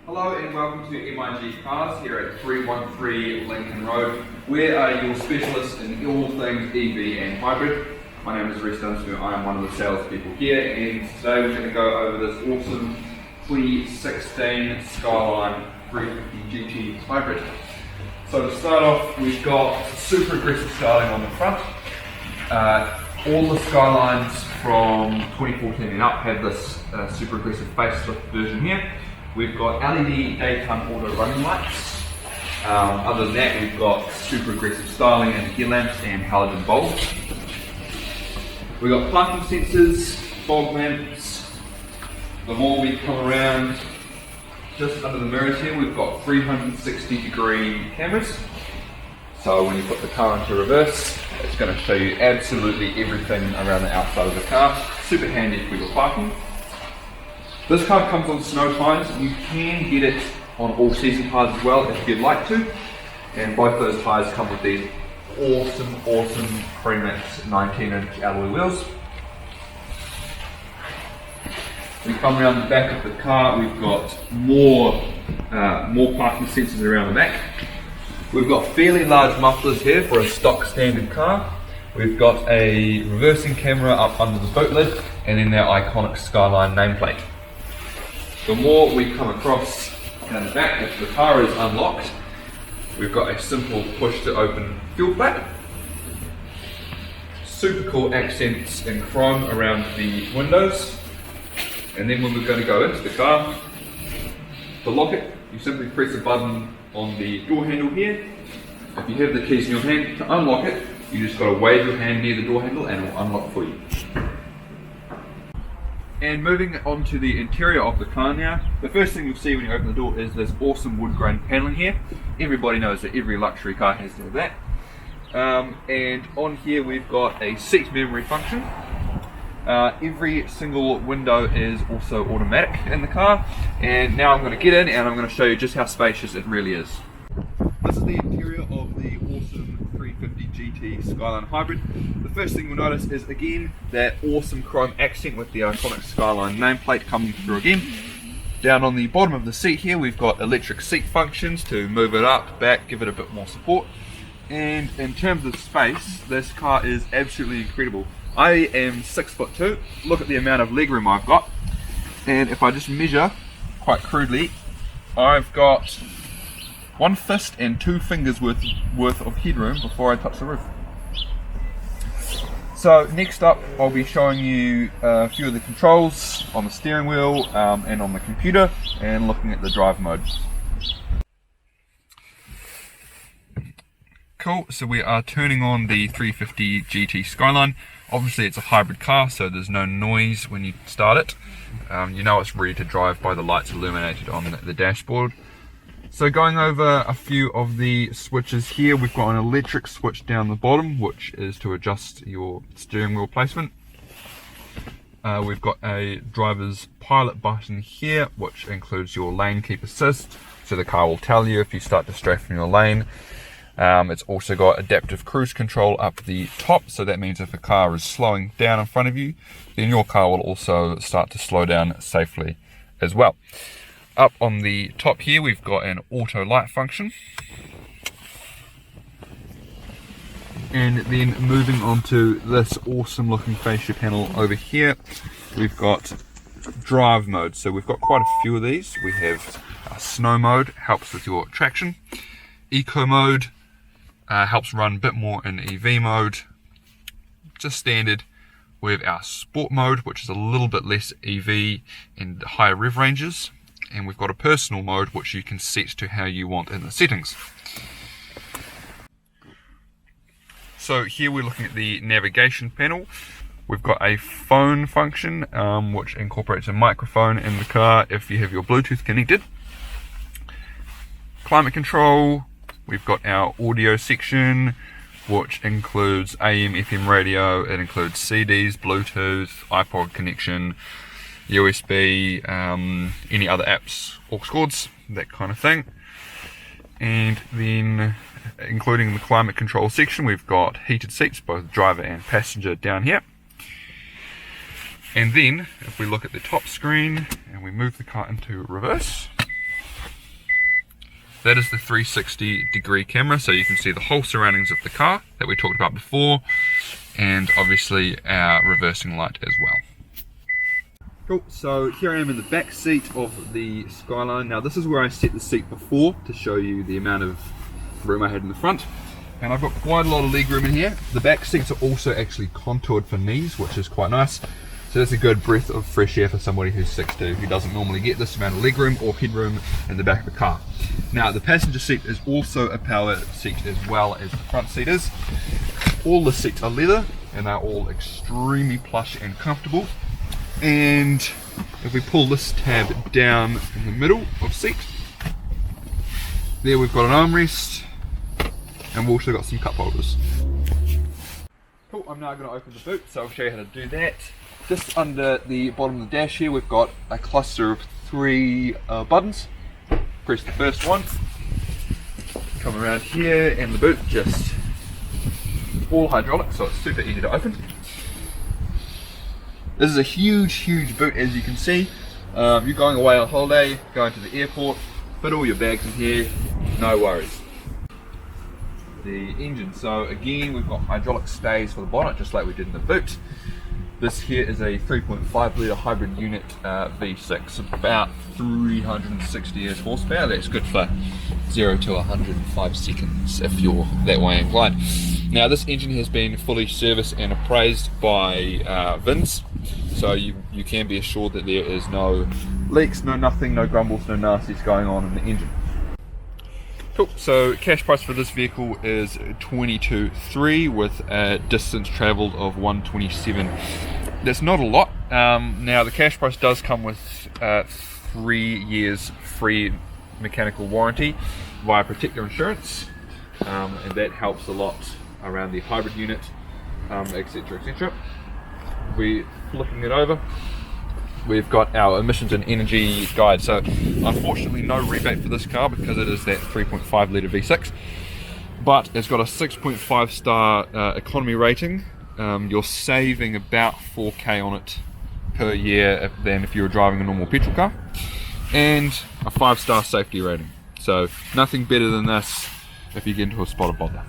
Hello and welcome to MIG Cars here at 313 Lincoln Road. We are your specialists in all things EV and hybrid. My name is Reece Dunsmore, I am one of the salespeople here, and today we're going to go over this awesome 2016 Skyline 350GT hybrid. So to start off, we've got super aggressive styling on the front. All the Skylines from 2014 and up have this super aggressive facelift version here. We've got LED daytime auto running lights. Other than that, we've got super aggressive styling and headlamps and halogen bulbs. We've got parking sensors, fog lamps. The more we come around, just under the mirrors here, we've got 360-degree cameras. So when you put the car into reverse, it's going to show you absolutely everything around the outside of the car. Super handy for your parking. This car comes on snow tyres. You can get it on all-season tyres as well if you'd like to. And both those tyres come with these awesome Premax 19-inch alloy wheels. We come around the back of the car, we've got more parking sensors around the back. We've got fairly large mufflers here for a stock standard car. We've got a reversing camera up under the boot lid, and then their iconic Skyline nameplate. The more we come across down the back, if the car is unlocked, we've got a simple push to open fuel flap. Super cool accents in chrome around the windows. And then when we're going to go into the car, to lock it, you simply press a button on the door handle here. If you have the keys in your hand, to unlock it, you just got to wave your hand near the door handle and it will unlock for you. And moving on to the interior of the car now, the first thing you'll see when you open the door is this awesome wood grain paneling here. Everybody knows that every luxury car has to have that. And on here we've got a seat memory function. Every single window is also automatic in the car. And now I'm going to get in and I'm going to show you just how spacious it really is. This is the interior of the awesome 350GT Skyline Hybrid. The first thing you'll notice is again that awesome chrome accent with the iconic Skyline nameplate coming through again. Down on the bottom of the seat here we've got electric seat functions to move it up, back, give it a bit more support. And in terms of space, this car is absolutely incredible. I am 6'2", look at the amount of legroom I've got, and if I just measure quite crudely, I've got one fist and 2 fingers worth of headroom before I touch the roof. So next up I'll be showing you a few of the controls on the steering wheel and on the computer, and looking at the drive mode. Cool, so we are turning on the 350GT Skyline. Obviously it's a hybrid car, so there's no noise when you start it. You know it's ready to drive by the lights illuminated on the dashboard. So going over a few of the switches here, we've got an electric switch down the bottom, which is to adjust your steering wheel placement. We've got a driver's pilot button here, which includes your lane keep assist, so the car will tell you if you start to stray from your lane. It's also got adaptive cruise control up the top, so that means if a car is slowing down in front of you, then your car will also start to slow down safely as well. Up on the top here we've got an auto light function, and then moving on to this awesome looking fascia panel over here, we've got drive mode. So we've got quite a few of these. We have snow mode, helps with your traction. Eco mode helps run a bit more in EV mode. Just standard. We have our sport mode, which is a little bit less EV and higher rev ranges. And we've got a personal mode, which you can set to how you want in the settings. So here we're looking at the navigation panel. We've got a phone function, which incorporates a microphone in the car if you have your Bluetooth connected. Climate control. We've got our audio section, which includes AM, FM radio. It includes CDs, Bluetooth, iPod connection, USB, any other apps, aux cords, that kind of thing. And then including the climate control section, we've got heated seats, both driver and passenger, down here. And then if we look at the top screen and we move the car into reverse, That is the 360-degree camera, so you can see the whole surroundings of the car that we talked about before, and obviously our reversing light as well. Cool, so here I am in the back seat of the Skyline. Now this is where I set the seat before to show you the amount of room I had in the front. And I've got quite a lot of leg room in here. The back seats are also actually contoured for knees, which is quite nice. So that's a good breath of fresh air for somebody who's 6'2", who doesn't normally get this amount of leg room or headroom in the back of the car. Now the passenger seat is also a power seat as well as the front seat is. All the seats are leather and they're all extremely plush and comfortable. And if we pull this tab down in the middle of seat, there we've got an armrest, and we've also got some cup holders. Cool, I'm now going to open the boot, so I'll show you how to do that. Just under the bottom of the dash here, we've got a cluster of 3 buttons. Press the first one, come around here, and the boot just all hydraulic, so it's super easy to open. This is a huge boot, as you can see. You're going away on holiday, going to the airport, put all your bags in here, no worries. The engine, so again we've got hydraulic stays for the bonnet just like we did in the boot. This here is a 3.5 litre hybrid unit V6, about 360 horsepower. That's good for 0 to 105 seconds if you're that way inclined. Now this engine has been fully serviced and appraised by VINs, so you can be assured that there is no leaks, no nothing, no grumbles, no nasties going on in the engine. Cool, so cash price for this vehicle is 22.3 with a distance travelled of 127. That's not a lot. Now the cash price does come with 3 years free mechanical warranty via Protect Your Insurance, and that helps a lot around the hybrid unit, etc, etc. We're flipping it over. We've got our emissions and energy guide. So unfortunately no rebate for this car because it is that 3.5 litre V6, but it's got a 6.5 star economy rating. You're saving about 4k on it per year than if you were driving a normal petrol car, and a 5-star safety rating. So nothing better than this if you get into a spot of bother.